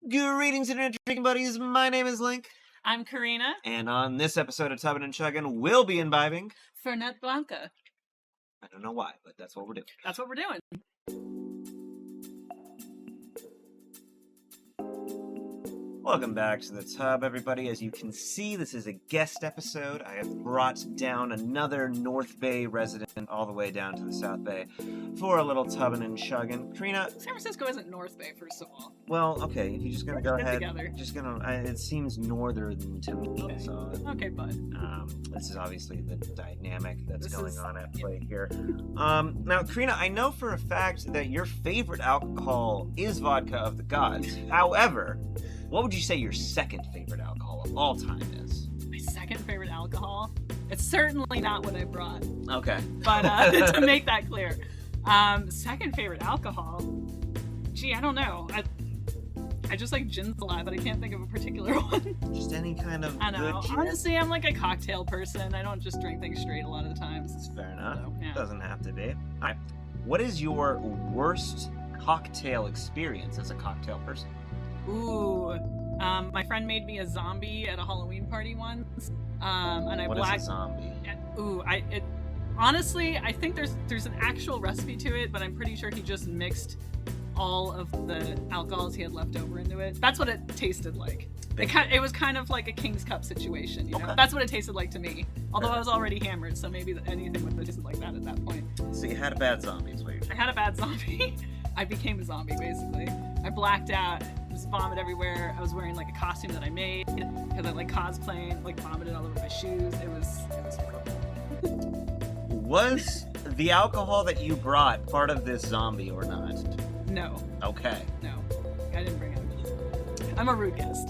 Greetings, Internet Drinking Buddies. My name is Link. I'm Karina. And on this episode of Tubbin and Chugging, we'll be imbibing Fernet Branca. I don't know why, but that's what we're doing. That's what we're doing. Welcome back to the tub, everybody. As you can see, this is a guest episode. I have brought down another North Bay resident all the way down to the South Bay for a little tubbing and chugging. Karina, San Francisco isn't North Bay, first of all. well, okay, you're just gonna go ahead. Together. Just gonna. it seems northern to me. Okay. So, Okay, bud. this is obviously the dynamic that's This going is- on at play here. Now, Karina, I know for a fact that your favorite alcohol is vodka of the gods. However, what would you say your second favorite alcohol of all time is? My second favorite alcohol? It's certainly not what I brought. Okay. But to make that clear. Second favorite alcohol? Gee, I don't know. I just like gins a lot, but I can't think of a particular one. Just any kind of I know. good gin? Honestly, I'm like a cocktail person. I don't just drink things straight a lot of the times. That's fair enough. So, yeah. Doesn't have to be. All right. What is your worst cocktail experience as a cocktail person? Ooh. My friend made me a zombie at a Halloween party once. And I What blacked. is a zombie? Ooh, honestly, I think there's an actual recipe to it, but I'm pretty sure he just mixed all of the alcohols he had left over into it. That's what it tasted like. It was kind of like a King's Cup situation, you know? Okay. That's what it tasted like to me. Although I was already hammered, so maybe anything would have tasted like that at that point. So you had a bad zombie, is what you're I saying. had a bad zombie. I became a zombie, basically. I blacked out, just vomit everywhere. I was wearing like a costume that I made because I like cosplaying, like vomited all over my shoes. It was horrible. Was the alcohol that you brought part of this zombie or not? No, Okay. no, I didn't bring it. I'm a rude guest.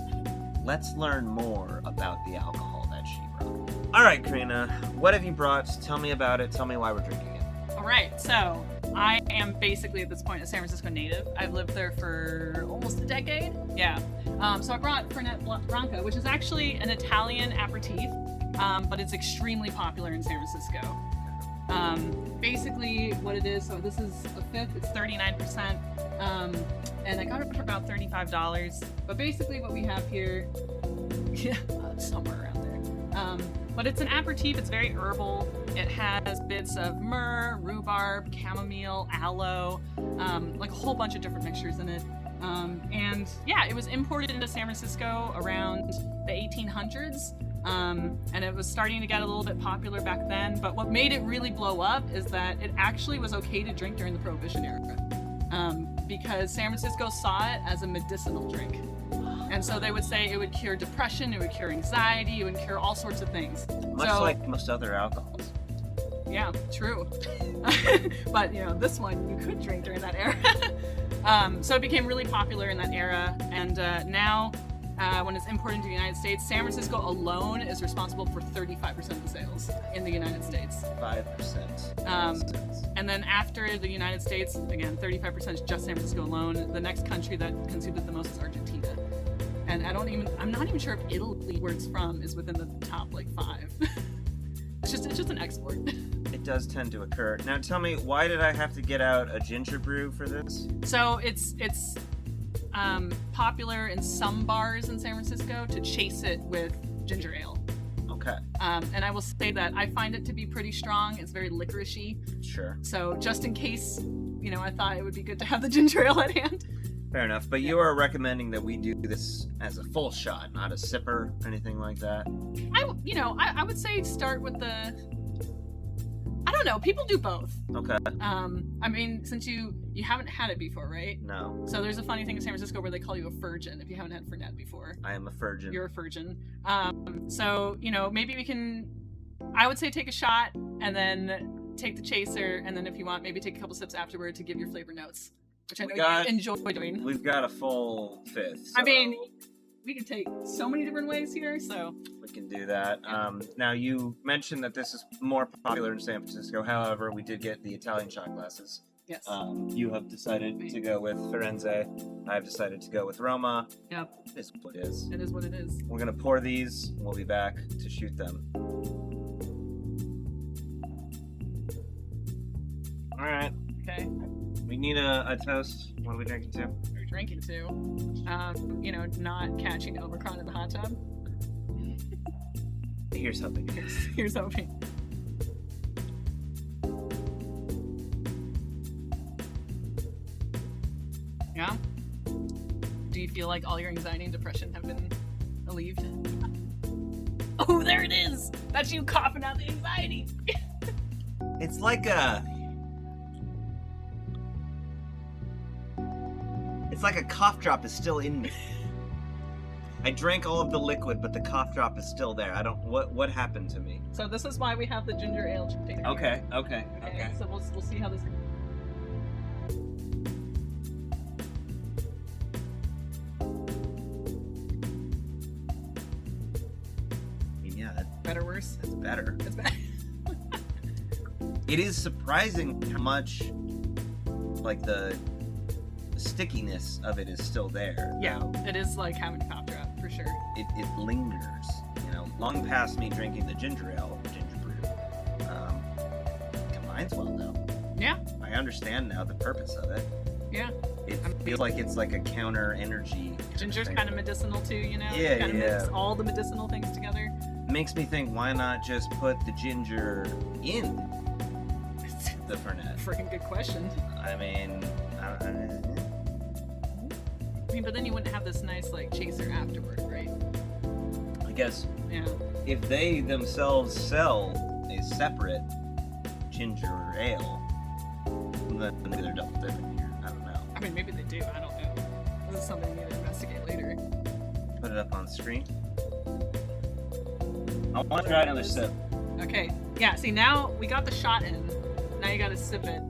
Let's learn more about the alcohol that she brought. All right, Karina, what have you brought? Tell me about it. Tell me why we're drinking it. All right, so I am basically at this point a San Francisco native. I've lived there for almost a decade. Yeah. So I brought Fernet Branca, which is actually an Italian aperitif, but it's extremely popular in San Francisco. Basically what it is, so this is a fifth, it's 39%, and I got it for about $35. But basically what we have here, yeah, somewhere around there. But it's an aperitif, it's very herbal. It has bits of myrrh, rhubarb, chamomile, aloe, like a whole bunch of different mixtures in it. And yeah, it was imported into San Francisco around the 1800s. And it was starting to get a little bit popular back then, but what made it really blow up is that it actually was okay to drink during the Prohibition era, because San Francisco saw it as a medicinal drink. And so they would say it would cure depression, it would cure anxiety, it would cure all sorts of things. Much So- like most other alcohols. Yeah, true. But you know, this one you could drink during that era. So it became really popular in that era, and now when it's imported into the United States, San Francisco alone is responsible for 35% of the sales in the United States. 5%. And then after the United States, again, 35% is just San Francisco alone. The next country that consumes it the most is Argentina. And I'm not even sure if Italy, where it's from, is within the top like 5. It's just an export. It does tend to occur. Now tell me, why did I have to get out a ginger brew for this? So it's popular in some bars in San Francisco to chase it with ginger ale. Okay, And I will say that I find it to be pretty strong. It's very licoricey. sure. So just in case, you know, I thought it would be good to have the ginger ale at hand. Fair enough, but you are recommending that we do this as a full shot, not a sipper, anything like that? I would say start with I don't know. People do both. Okay. I mean, since you haven't had it before, right? No, So there's a funny thing in San Francisco where they call you a virgin if you haven't had Fernet before. I am a virgin. You're a virgin. So, you know, maybe I would say take a shot and then take the chaser, and then if you want, maybe take a couple sips afterward to give your flavor notes, which I know you enjoy doing. We've got a full fifth. I so mean, we can take so many different ways here, so. we can do that. Now, you mentioned that this is more popular in San Francisco. However, we did get the Italian shot glasses. Yes. You have decided to go with Firenze. I've decided to go with Roma. Yep. It's what it is. It is what it is. We're going to pour these. We'll be back to shoot them. All right. Okay. We need a toast. What are we drinking to? Are we drinking to. Not catching Omicron in the hot tub. Here's hoping. Here's hoping. Yeah? Do you feel like all your anxiety and depression have been relieved? Oh, there it is! That's you coughing out the anxiety! It's like a cough drop is still in me. I drank all of the liquid, but the cough drop is still there. What happened to me? So this is why we have the ginger ale container. Okay. So we'll see how this. Yeah, that's Better, worse? That's better. It's better. It is surprising how much, like, the stickiness of it is still there. Yeah, it is like having a cough drop, for sure. It lingers, long past me drinking the ginger ale, ginger brew. Combines well, though. Yeah. I understand now the purpose of it. Yeah. It feels like it's like a counter energy. Ginger's kind of medicinal too, Yeah, kind of mix all the medicinal things together. Makes me think, why not just put the ginger in the Fernet? Freaking good question. I mean, but then you wouldn't have this nice like chaser afterward, right? I guess. Yeah. If they themselves sell a separate ginger ale, then maybe they're double dipping here. I don't know. I mean, maybe they do. I don't know. This is something we need to investigate later. Put it up on screen. I want to try another sip. Okay. Yeah. See, now we got the shot in. Now you got to sip it.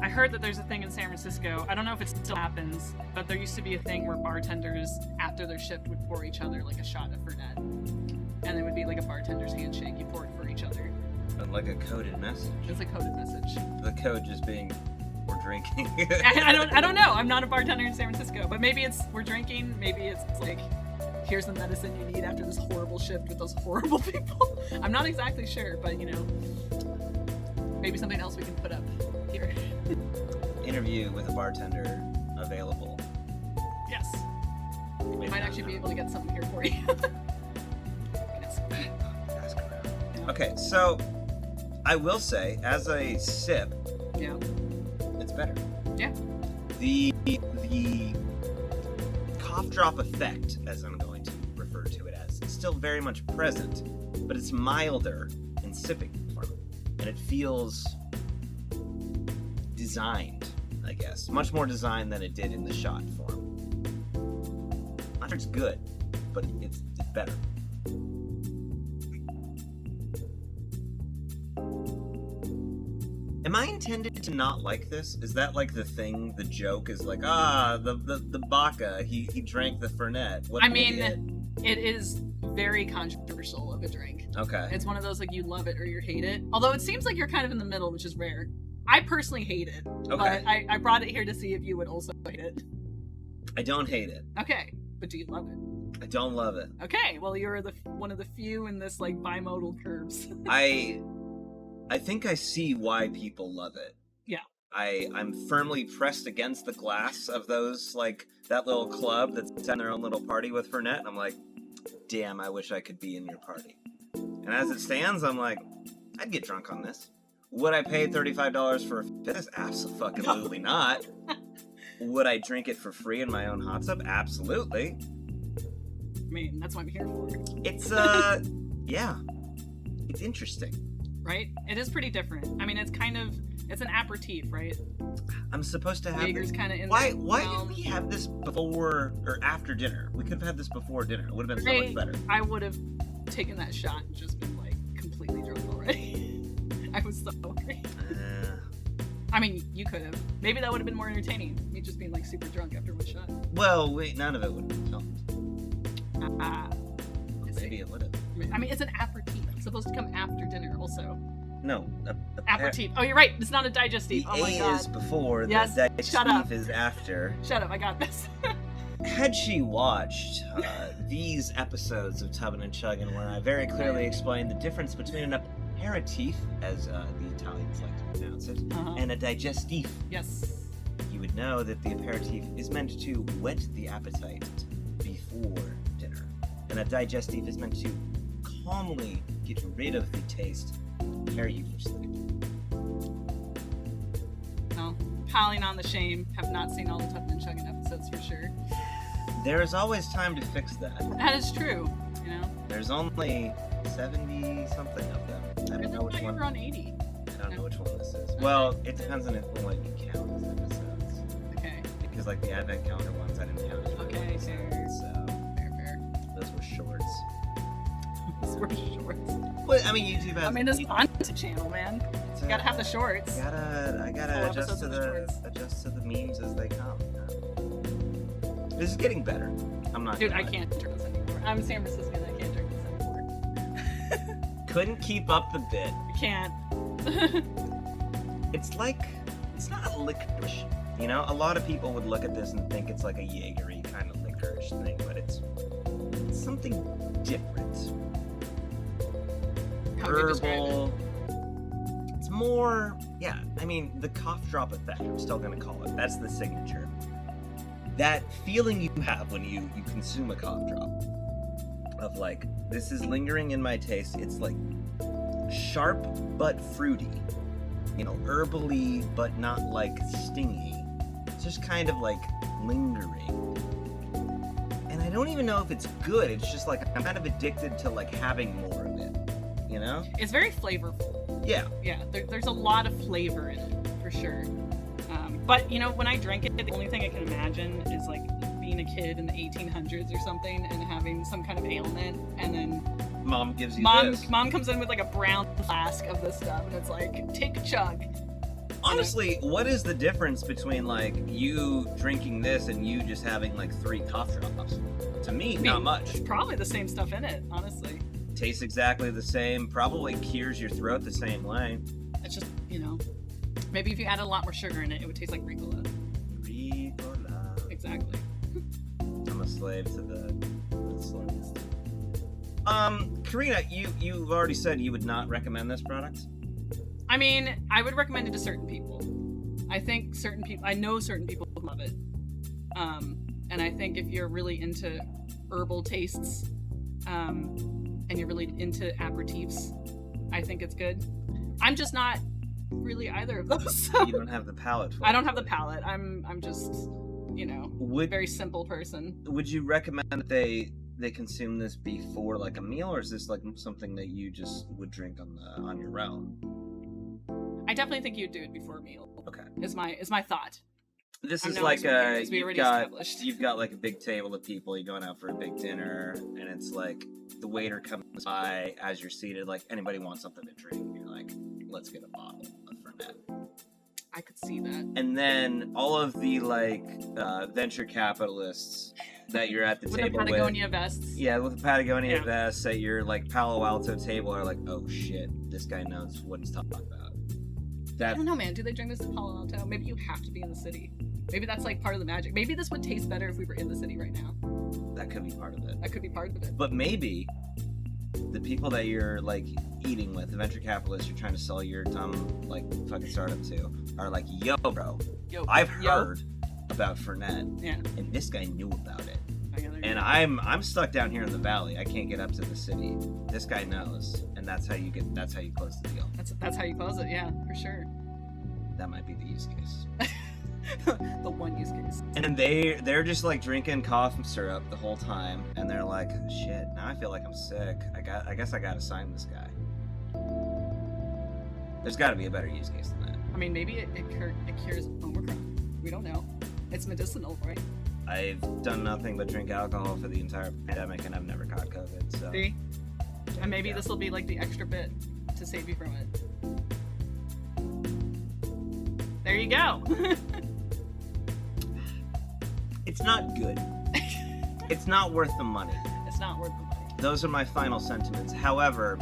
I heard that there's a thing in San Francisco. I don't know if it still happens, but there used to be a thing where bartenders, after their shift, would pour each other like a shot of Fernet, and it would be like a bartender's handshake. You pour it for each other. And like a coded message. It's a coded message. The code just being, we're drinking. I don't know. I'm not a bartender in San Francisco, but maybe it's we're drinking. Maybe it's like, here's the medicine you need after this horrible shift with those horrible people. I'm not exactly sure, but maybe something else we can put up here. Interview with a bartender available. Yes. We might actually be able to get something here for you. Ask around. Okay, so I will say, as a sip, yeah, it's better. Yeah. The cough drop effect, as I'm going to refer to it as, is still very much present, but it's milder in sipping form, and it feels designed, I guess. Much more designed than it did in the shot form. I'm sure it's good, but it's better. Am I intended to not like this? Is that like the thing, the joke is like, the Baka, he drank the Fernet. What I mean, it is very controversial of a drink. Okay. It's one of those, like, you love it or you hate it. Although it seems like you're kind of in the middle, which is rare. I personally hate it. Okay. But I brought it here to see if you would also hate it. I don't hate it. Okay. But do you love it? I don't love it. Okay. Well, you're one of the few in this, like, bimodal curves. I think I see why people love it. Yeah. I'm firmly pressed against the glass of those, like, that little club that's having their own little party with Fernet, and I'm like, damn, I wish I could be in your party. And as it stands, I'm like, I'd get drunk on this. Would I pay $35 for a fifth? Absolutely not. Would I drink it for free in my own hot tub? Absolutely. I mean, that's what I'm here for. It's, yeah. It's interesting. Right? It is pretty different. I mean, it's an aperitif, right? I'm supposed to have Jaeger's kind of in Why realm. did we have this before or after dinner? We could have had this before dinner. It would have been so much better. I would have taken that shot and just been, like, completely drunk already. I was so hungry. I mean, you could have. Maybe that would have been more entertaining. Me just being, like, super drunk after one shot. Well, wait, none of it would have been filmed. Maybe it would have. I mean, it's an aperitif. It's supposed to come after dinner, also. No. Aperitif. Oh, you're right. It's not a digestive. Oh, my God. Is before, yes, the digestive shut up. is after. Shut up. I got this. Had she watched these episodes of Tubbin and Chugging, where I very clearly explained the difference between an aperitif, as the Italians like to pronounce it, Uh-huh. and a digestif. Yes. You would know that the aperitif is meant to whet the appetite before dinner, and a digestif is meant to calmly get rid of the taste, prepare you for sleep. No. Piling on the shame. Have not seen all the Tubman Chugging episodes for sure. There is always time to fix that. That is true. You know. There's only 70 something of them. I don't know which one. You're on 80. I don't know which one this is. Well, it depends on what you count as episodes. Okay. Because like the advent calendar ones, I didn't count as Okay, episodes, so Fair. those were shorts. Those were shorts. But I mean, YouTube has. I mean, this is content channel, man. You gotta have the shorts. I gotta Full adjust episodes to of the shorts. adjust to the memes as they come. This is getting better. I'm not. Dude, gonna I lie. can't drink this anymore. I'm San Francisco and I can't drink this anymore. Couldn't keep up the bit. I can't. It's not a licorice. You know, a lot of people would look at this and think it's like a Jaegery kind of licorice thing, but it's something different. How would you describe it? Herbal. It's more, yeah. I mean, the cough drop effect. I'm still gonna call it. That's the signature. That feeling you have when you consume a cough drop of like, this is lingering in my taste. It's like sharp but fruity, you know, herbally but not like stingy. It's just kind of like lingering. And I don't even know if it's good. It's just like I'm kind of addicted to like having more of it, you know? It's very flavorful. Yeah. Yeah, there's a lot of flavor in it, for sure. But, you know, when I drink it, the only thing I can imagine is, like, being a kid in the 1800s or something and having some kind of ailment, and then Mom gives you this. Mom comes in with, like, a brown flask of this stuff, and it's like, take a chug. Honestly, what is the difference between, like, you drinking this and you just having, like, 3 cough drops? To me, not much. It's probably the same stuff in it, honestly. Tastes exactly the same, probably cures your throat the same way. It's just, you know, maybe if you added a lot more sugar in it, it would taste like Ricola. Ricola. Exactly. I'm a slave to the slogans. Karina, you've already said you would not recommend this product? I mean, I would recommend it to certain people. I think certain people, I know certain people love it. And I think if you're really into herbal tastes, and you're really into aperitifs, I think it's good. I'm just not really either of those. So. You don't have the palate for it. I don't have the palate. I'm just, you know, a very simple person. Would you recommend that they consume this before like a meal, or is this like something that you just would drink on your own? I definitely think you'd do it before a meal. Okay. Is my thought. This I'm is no like expert because we already established. you've got like a big table of people, you're going out for a big dinner, and it's like the waiter comes by as you're seated, like, anybody want something to drink? And you're like, let's get a bottle of Fernet. I could see that. And then all of the like venture capitalists that you're at the With table the Patagonia vests. with, yeah, with the Patagonia Yeah. vests at your like Palo Alto table are like, oh shit, this guy knows what he's talking about. I don't know, man. Do they drink this in Palo Alto? Maybe you have to be in the city. Maybe that's like part of the magic. Maybe this would taste better if we were in the city right now. That could be part of it. That could be part of it. But maybe the people that you're like eating with, the venture capitalists you're trying to sell your dumb like fucking startup to, are like, yo, bro, I've heard about Fernet, Yeah. and this guy knew about it, Okay, there you and go. I'm stuck down here in the valley. I can't get up to the city. This guy knows, and that's how you close the deal. That's how you close it. Yeah, for sure. That might be the use case. The one use case. And they're just like drinking cough syrup the whole time, and they're like, shit, now I feel like I'm sick. I guess I gotta sign this guy. There's got to be a better use case than that. I mean, maybe it cures Omicron. We don't know. It's medicinal, right? I've done nothing but drink alcohol for the entire pandemic, and I've never caught COVID. So. See? And maybe this will be like the extra bit to save you from it. There you go. It's not good. It's not worth the money. It's not worth the money. Those are my final sentiments. However,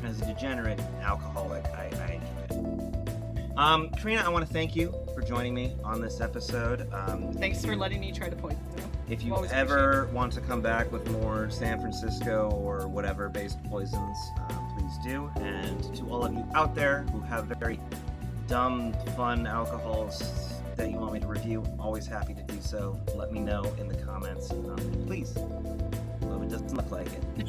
as a degenerate alcoholic, I enjoy it. Karina, I want to thank you for joining me on this episode. Thanks for letting me try to poison you. If you Always ever want to come back with more San Francisco or whatever based poisons, please to do. And to all of you out there who have very dumb, fun alcohols that you want me to review, always happy to do so. Let me know in the comments. Please. Well, it doesn't look like it.